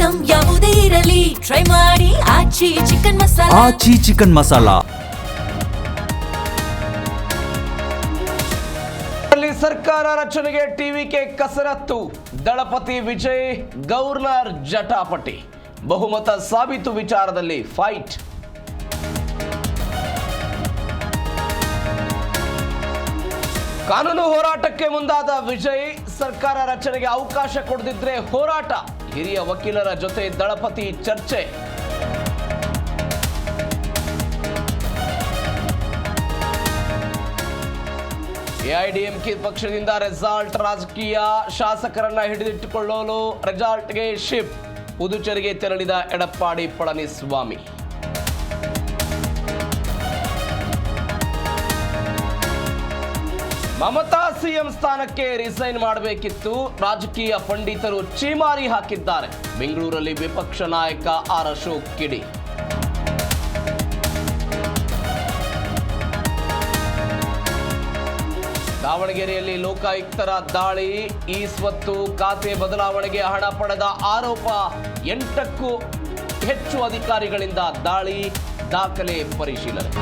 Item ಯಾವುದೇ ಇರಲಿ try ಮಾಡಿ ಆಚಿ ಚಿಕನ್ ಮಸಾಲಾ. ಆಚಿ ಚಿಕನ್ ಮಸಾಲಾ. ಸರ್ಕಾರ ರಚನೆಗೆ ಟಿವಿಕೆ ಕಸರತ್ತು. ದಳಪತಿ ವಿಜಯ್ ಗವರ್ನರ್ ಜಟಾಪಟಿ. ಬಹುಮತ ಸಾಬೀತು ವಿಚಾರದಲ್ಲಿ ಫೈಟ್. ಕಾನೂನು ಹೋರಾಟಕ್ಕೆ ಮುಂದಾದ ವಿಜಯ್ ಸರ್ಕಾರ ರಚನೆಗೆ ಅವಕಾಶ ಕೊಡದಿದ್ರೆ ಹೋರಾಟ. ಹಿರಿಯ ವಕೀಲರ ಜೊತೆ ದಳಪತಿ ಚರ್ಚೆ. ಎಐಡಿಎಂಕೆ ಪಕ್ಷದಿಂದ ರೆಸಾರ್ಟ್ ರಾಜಕೀಯ. ಶಾಸಕರನ್ನ ಹಿಡಿದಿಟ್ಟುಕೊಳ್ಳಲು ರೆಸಾರ್ಟ್ಗೆ ಶಿಫ್ಟ್. ಪುದುಚೇರಿಗೆ ತೆರಳಿದ ಎಡಪ್ಪಾಡಿ ಪಳನಿಸ್ವಾಮಿ. ಮಮತಾ ಸಿಎಂ ಸ್ಥಾನಕ್ಕೆ ರಿಸೈನ್ ಮಾಡಬೇಕಿತ್ತು. ರಾಜಕೀಯ ಪಂಡಿತರು ಚೀಮಾರಿ ಹಾಕಿದ್ದಾರೆ. ಬೆಂಗಳೂರಲ್ಲಿ ವಿಪಕ್ಷ ನಾಯಕ ಆರ್ ಅಶೋಕ್ ಕಿಡಿ. ದಾವಣಗೆರೆಯಲ್ಲಿ ಲೋಕಾಯುಕ್ತರ ದಾಳಿ. ಈ ಸ್ವತ್ತು ಖಾತೆ ಬದಲಾವಣೆಗೆ ಹಣ ಪಡೆದ ಆರೋಪ. 8ಕ್ಕೂ ಹೆಚ್ಚು ಅಧಿಕಾರಿಗಳಿಂದ ದಾಳಿ. ದಾಖಲೆ ಪರಿಶೀಲನೆ.